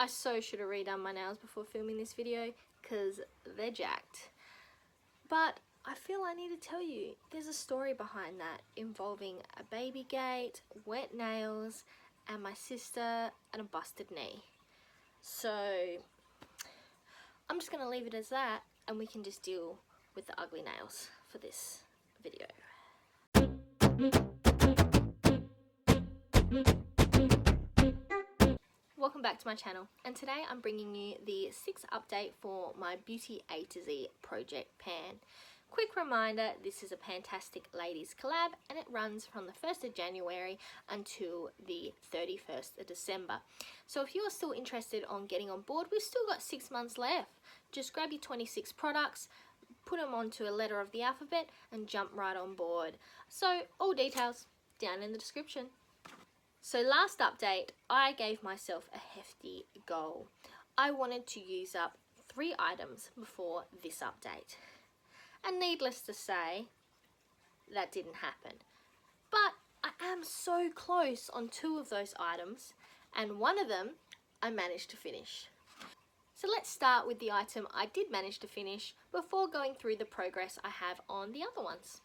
I so should have redone my nails before filming this video because they're jacked. But I feel I need to tell you, there's a story behind that involving a baby gate, wet nails, and my sister and a busted knee. So I'm just going to leave it as that, and we can just deal with the ugly nails for this video. Welcome back to my channel, and today I'm bringing you the 6th update for my Beauty A to Z project pan. Quick reminder, this is a PANtastic ladies collab and it runs from the 1st of January until the 31st of December. So if you are still interested on getting on board, we've still got 6 months left. Just grab your 26 products, put them onto a letter of the alphabet and jump right on board. So all details down in the description. So last update, I gave myself a hefty goal. I wanted to use up 3 items before this update. And needless to say, that didn't happen. But I am so close on 2 of those items, and one of them I managed to finish. So let's start with the item I did manage to finish before going through the progress I have on the other ones.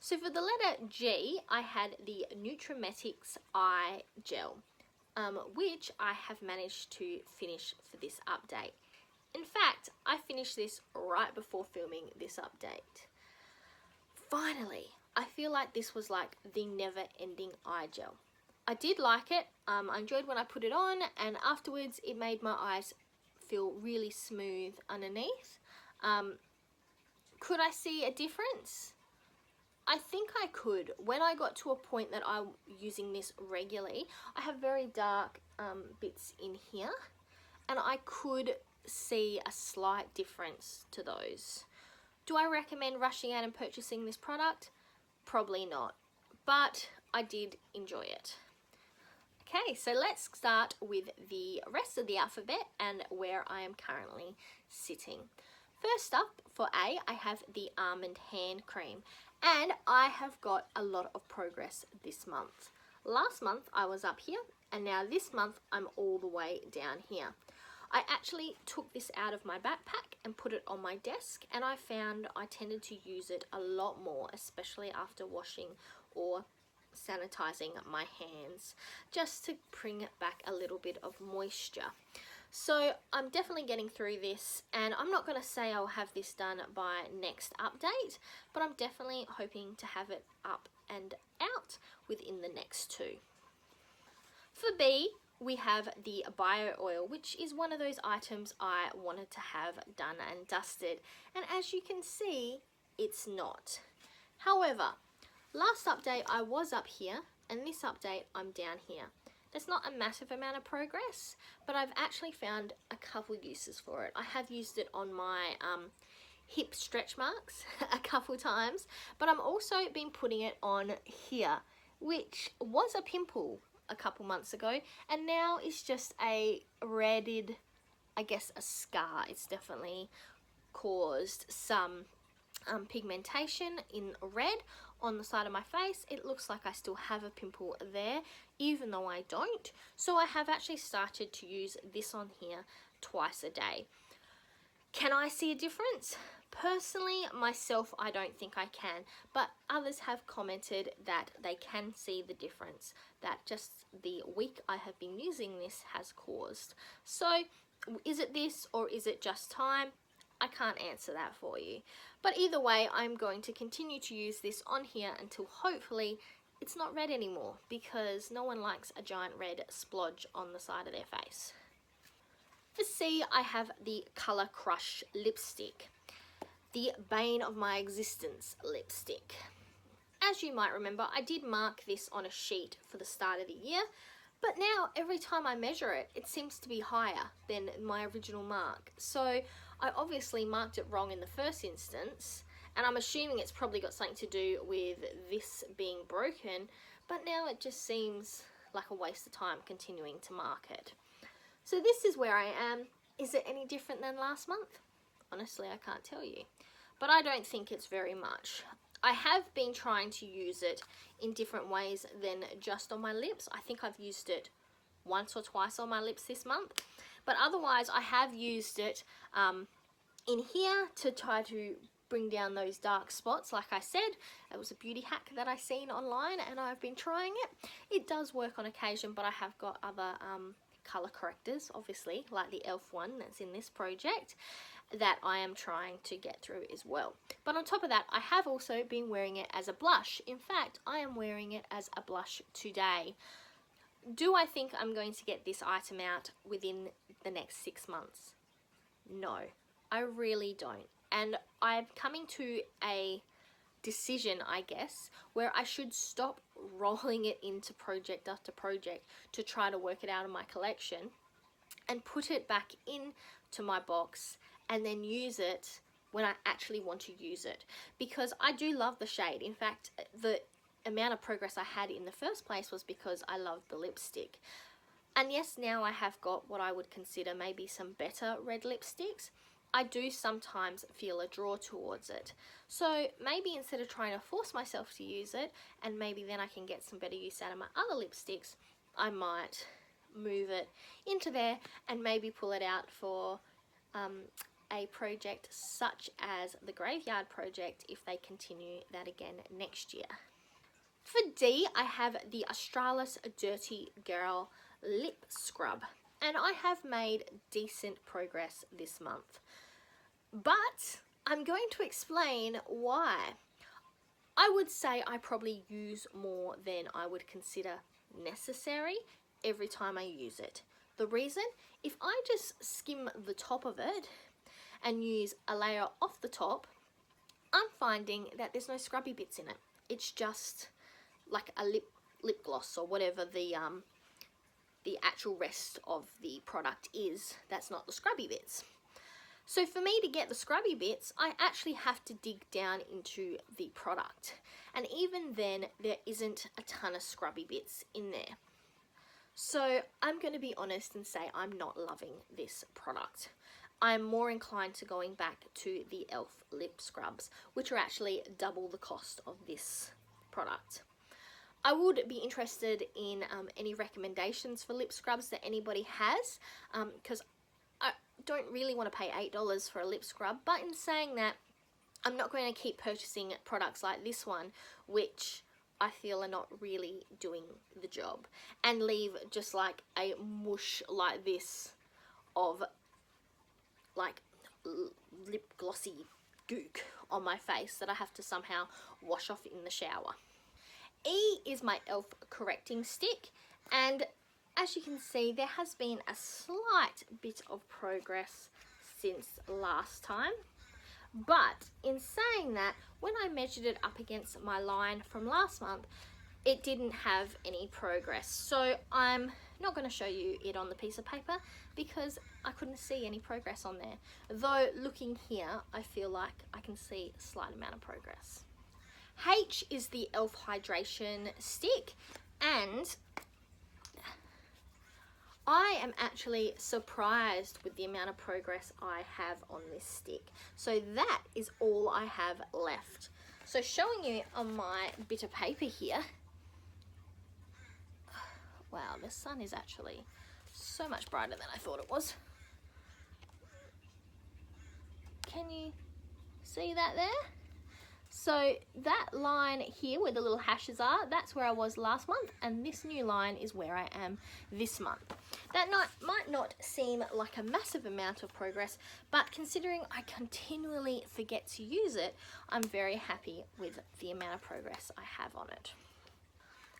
So for the letter G, I had the Nutrimetics Eye Gel, which I have managed to finish for this update. In fact, I finished this right before filming this update. Finally, I feel like this was like the never-ending eye gel. I did like it, I enjoyed when I put it on, and afterwards it made my eyes feel really smooth underneath. Could I see a difference? I think I could. When I got to a point that I'm using this regularly, I have very dark bits in here, and I could see a slight difference to those. Do I recommend rushing out and purchasing this product? Probably not, but I did enjoy it. Okay, so let's start with the rest of the alphabet and where I am currently sitting. First up, for A, I have the Almond Hand Cream, and I have got a lot of progress this month. Last month I was up here, and now this month I'm all the way down here. I actually took this out of my backpack and put it on my desk, and I found I tended to use it a lot more, especially after washing or sanitizing my hands, just to bring back a little bit of moisture. So I'm definitely getting through this, and I'm not going to say I'll have this done by next update, but I'm definitely hoping to have it up and out within the next 2. For B, we have the bio oil, which is one of those items I wanted to have done and dusted, and as you can see, it's not. However, last update I was up here, and this update I'm down here. There's not a massive amount of progress, but I've actually found a couple uses for it. I have used it on my hip stretch marks a couple times, but I'm also been putting it on here, which was a pimple a couple months ago, and now it's just a redded, I guess, a scar. It's definitely caused some pigmentation in red on the side of my face. It looks like I still have a pimple there, even though I don't. So I have actually started to use this on here twice a day. Can I see a difference? Personally, myself, I don't think I can, but others have commented that they can see the difference that just the week I have been using this has caused. So is it this or is it just time? I can't answer that for you. But either way, I'm going to continue to use this on here until hopefully it's not red anymore, because no one likes a giant red splodge on the side of their face. For C, I have the Colour Crush lipstick, the bane of my existence lipstick. As you might remember, I did mark this on a sheet for the start of the year, but now every time I measure it, it seems to be higher than my original mark. So I obviously marked it wrong in the first instance, and I'm assuming it's probably got something to do with this being broken, but now it just seems like a waste of time continuing to mark it. So this is where I am. Is it any different than last month? Honestly, I can't tell you, but I don't think it's very much. I have been trying to use it in different ways than just on my lips. I think I've used it once or twice on my lips this month, But otherwise, I have used it in here to try to bring down those dark spots. Like I said, it was a beauty hack that I seen online and I've been trying it. It does work on occasion, but I have got other color correctors, obviously, like the e.l.f. one that's in this project, that I am trying to get through as well. But on top of that, I have also been wearing it as a blush. In fact, I am wearing it as a blush today. Do I think I'm going to get this item out within the next 6 months? No, I really don't. And I'm coming to a decision, I guess, where I should stop rolling it into project after project to try to work it out in my collection and put it back into my box and then use it when I actually want to use it, because I do love the shade. In fact, the amount of progress I had in the first place was because I loved the lipstick. And yes, now I have got what I would consider maybe some better red lipsticks. I do sometimes feel a draw towards it. So maybe instead of trying to force myself to use it, and maybe then I can get some better use out of my other lipsticks, I might move it into there and maybe pull it out for a project such as the Graveyard project if they continue that again next year. For D, I have the Australis Dirty Girl Lip Scrub, and I have made decent progress this month. But I'm going to explain why. I would say I probably use more than I would consider necessary every time I use it. The reason, if I just skim the top of it and use a layer off the top, I'm finding that there's no scrubby bits in it. It's just like a lip gloss or whatever the actual rest of the product is. That's not the scrubby bits. So for me to get the scrubby bits, I actually have to dig down into the product. And even then, there isn't a ton of scrubby bits in there. So I'm going to be honest and say I'm not loving this product. I'm more inclined to going back to the e.l.f. lip scrubs, which are actually double the cost of this product. I would be interested in any recommendations for lip scrubs that anybody has, because I don't really want to pay $8 for a lip scrub. But in saying that, I'm not going to keep purchasing products like this one, which I feel are not really doing the job, and leave just like a mush like this of like lip glossy gook on my face that I have to somehow wash off in the shower. E is my e.l.f. correcting stick, and as you can see, there has been a slight bit of progress since last time. But in saying that, when I measured it up against my line from last month, it didn't have any progress. So I'm not going to show you it on the piece of paper because I couldn't see any progress on there. Though looking here, I feel like I can see a slight amount of progress. H is the e.l.f. hydration stick, and I am actually surprised with the amount of progress I have on this stick. So that is all I have left. So showing you on my bit of paper here, wow, the sun is actually so much brighter than I thought it was. Can you see that there? So that line here where the little hashes are, that's where I was last month, and this new line is where I am this month. That might not seem like a massive amount of progress, but considering I continually forget to use it, I'm very happy with the amount of progress I have on it.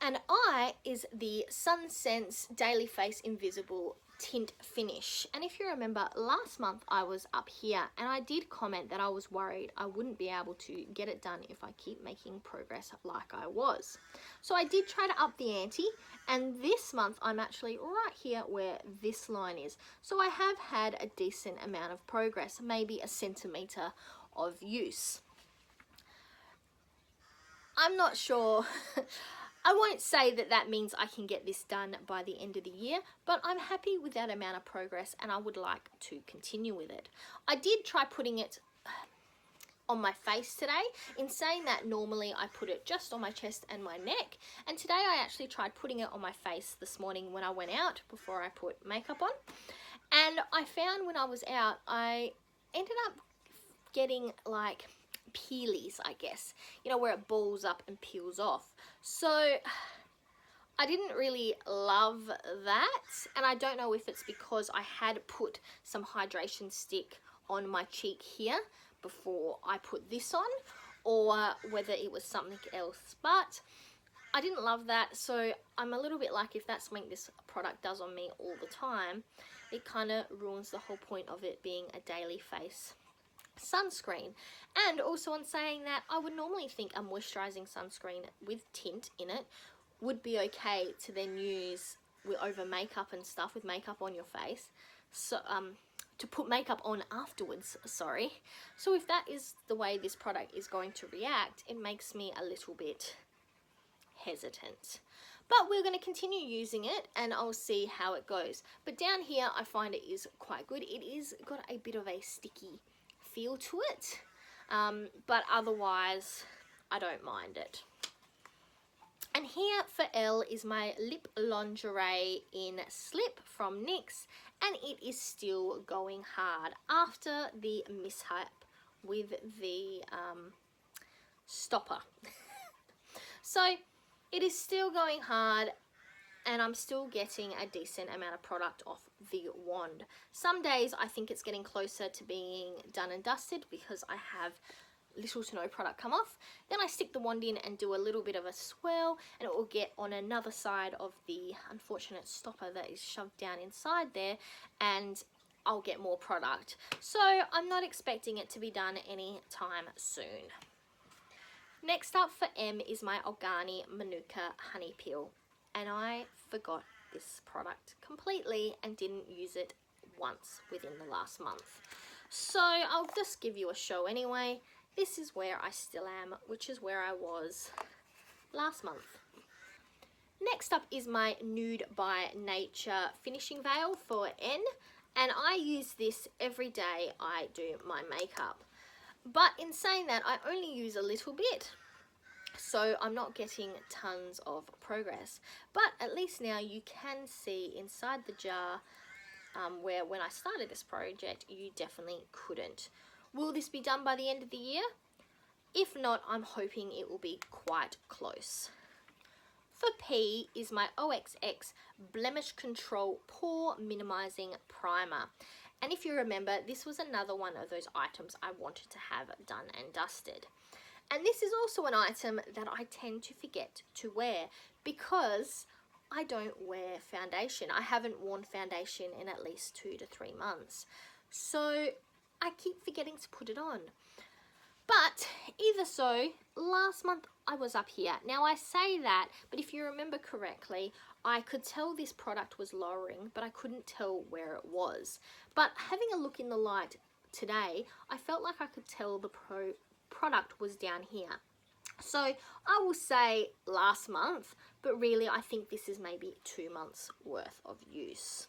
And I is the SunSense Daily Face Invisible Tint Finish. And if you remember, last month I was up here and I did comment that I was worried I wouldn't be able to get it done if I keep making progress like I was. So I did try to up the ante, and this month I'm actually right here where this line is. So I have had a decent amount of progress, maybe a centimetre of use. I'm not sure. I won't say that that means I can get this done by the end of the year, but I'm happy with that amount of progress and I would like to continue with it. I did try putting it on my face today. In saying that, normally I put it just on my chest and my neck, and today I actually tried putting it on my face this morning when I went out before I put makeup on. And And I found when I was out, I ended up getting like peelies, I guess, you know, where it balls up and peels off. So I didn't really love that, and I don't know if it's because I had put some hydration stick on my cheek here before I put this on, or whether it was something else, but I didn't love that. So I'm a little bit like, if that's something this product does on me all the time, it kind of ruins the whole point of it being a daily face sunscreen. And also, on saying that, I would normally think a moisturizing sunscreen with tint in it would be okay to then use over makeup and stuff, with makeup on your face, so to put makeup on afterwards, sorry. So if that is the way this product is going to react, it makes me a little bit hesitant. But we're going to continue using it and I'll see how it goes. But down here I find it is quite good. It is got a bit of a sticky feel to it, but otherwise I don't mind it. And here for Elle is my lip lingerie in Slip from NYX, and it is still going hard after the mishap with the stopper. So it is still going hard, and I'm still getting a decent amount of product off the wand. Some days I think it's getting closer to being done and dusted because I have little to no product come off. Then I stick the wand in and do a little bit of a swirl, and it will get on another side of the unfortunate stopper that is shoved down inside there, and I'll get more product. So I'm not expecting it to be done anytime soon. Next up for M is my Organi Manuka Honey Peel, and I forgot this product completely and didn't use it once within the last month. So I'll just give you a show anyway. This is where I still am, which is where I was last month. Next up is my Nude by Nature finishing veil for N, and I use this every day I do my makeup. But in saying that, I only use a little bit, so I'm not getting tons of progress. But at least now you can see inside the jar, where when I started this project, you definitely couldn't. Will this be done by the end of the year? If not, I'm hoping it will be quite close. For P is my OXX Blemish Control Pore Minimizing Primer. And if you remember, this was another one of those items I wanted to have done and dusted. And this is also an item that I tend to forget to wear because I don't wear foundation. I haven't worn foundation in at least 2 to 3 months. So I keep forgetting to put it on. But either so, last month I was up here. Now I say that, but if you remember correctly, I could tell this product was lowering, but I couldn't tell where it was. But having a look in the light today, I felt like I could tell the product was down here. So I will say last month, but really I think this is maybe 2 months worth of use.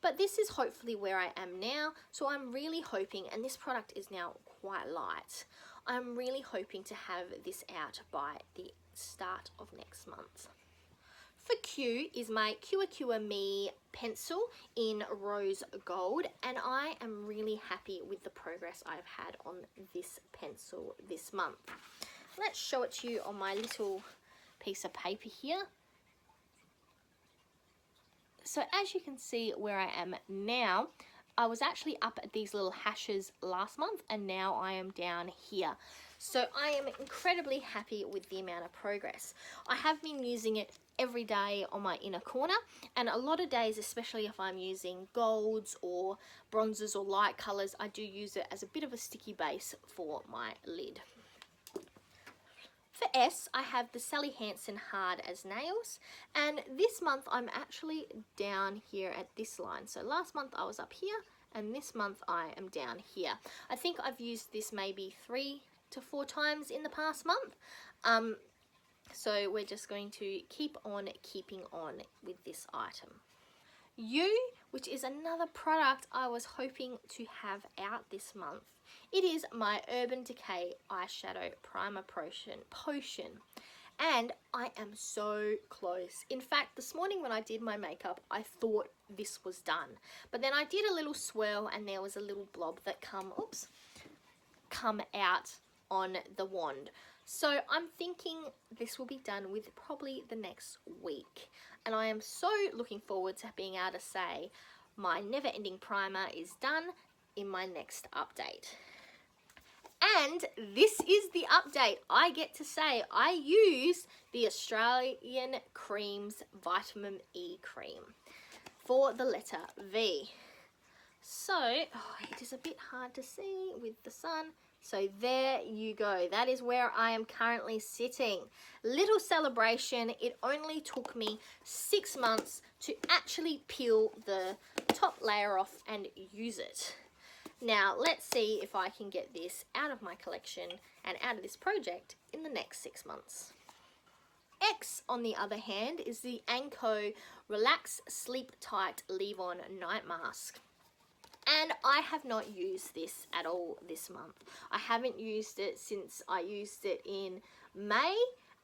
But this is hopefully where I am now, so I'm really hoping, and this product is now quite light, I'm really hoping to have this out by the start of next month. For Q is my Cure Me pencil in rose gold, and I am really happy with the progress I've had on this pencil this month. Let's show it to you on my little piece of paper here. So as you can see where I am now, I was actually up at these little hashes last month, and now I am down here. So I am incredibly happy with the amount of progress. I have been using it every day on my inner corner, and a lot of days, especially if I'm using golds or bronzes or light colors, I do use it as a bit of a sticky base for my lid. For S, I have the Sally Hansen Hard as Nails, and this month I'm actually down here at this line. So last month I was up here, and this month I am down here. I think I've used this maybe 3 to 4 times in the past month. So we're just going to keep on keeping on with this item. U, which is another product I was hoping to have out this month. It is my Urban Decay Eyeshadow Primer Potion. And I am so close. In fact, this morning when I did my makeup, I thought this was done. But then I did a little swirl and there was a little blob that come out on the wand. So I'm thinking this will be done with probably the next week. And I am so looking forward to being able to say my never ending primer is done in my next update. And this is the update. I get to say I use the Australian Creams Vitamin E Cream for the letter V. So, it is a bit hard to see with the sun. So there you go. That is where I am currently sitting. Little celebration. It only took me 6 months to actually peel the top layer off and use it. Now, let's see if I can get this out of my collection and out of this project in the next 6 months. X, on the other hand, is the Anko Relax Sleep Tight Leave-On Night Mask. And I have not used this at all this month. I haven't used it since I used it in May,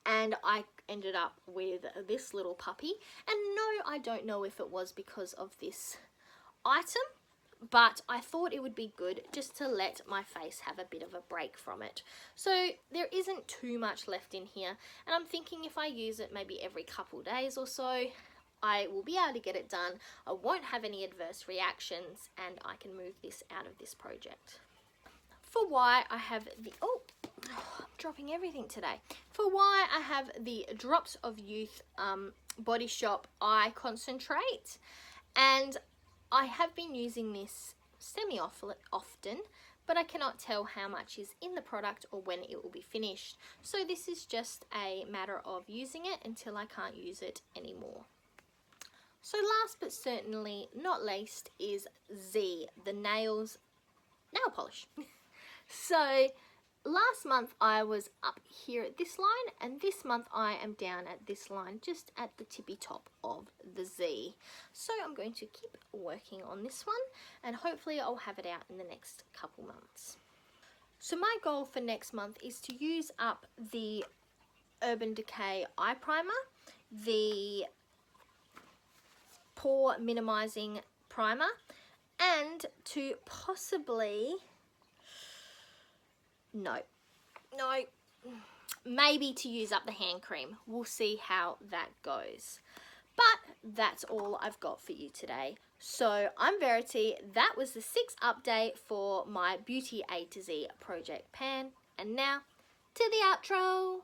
and I ended up with this little puppy. And no, I don't know if it was because of this item, but I thought it would be good just to let my face have a bit of a break from it. So there isn't too much left in here, and I'm thinking if I use it maybe every couple days or so, I will be able to get it done. I won't have any adverse reactions, and I can move this out of this project. For why I have the, I'm dropping everything today. For why I have the Drops of Youth Body Shop Eye Concentrate, and I have been using this semi-often, but I cannot tell how much is in the product or when it will be finished. So this is just a matter of using it until I can't use it anymore. So last but certainly not least is Z, the nail polish. So last month I was up here at this line, and this month I am down at this line, just at the tippy top of the Z. So I'm going to keep working on this one, and hopefully I'll have it out in the next couple months. So my goal for next month is to use up the Urban Decay Eye Primer, the Pore Minimizing Primer, and to possibly, maybe to use up the hand cream. We'll see how that goes. But that's all I've got for you today. So I'm Verity. That was the 6th update for my Beauty A to Z Project Pan. And now to the outro.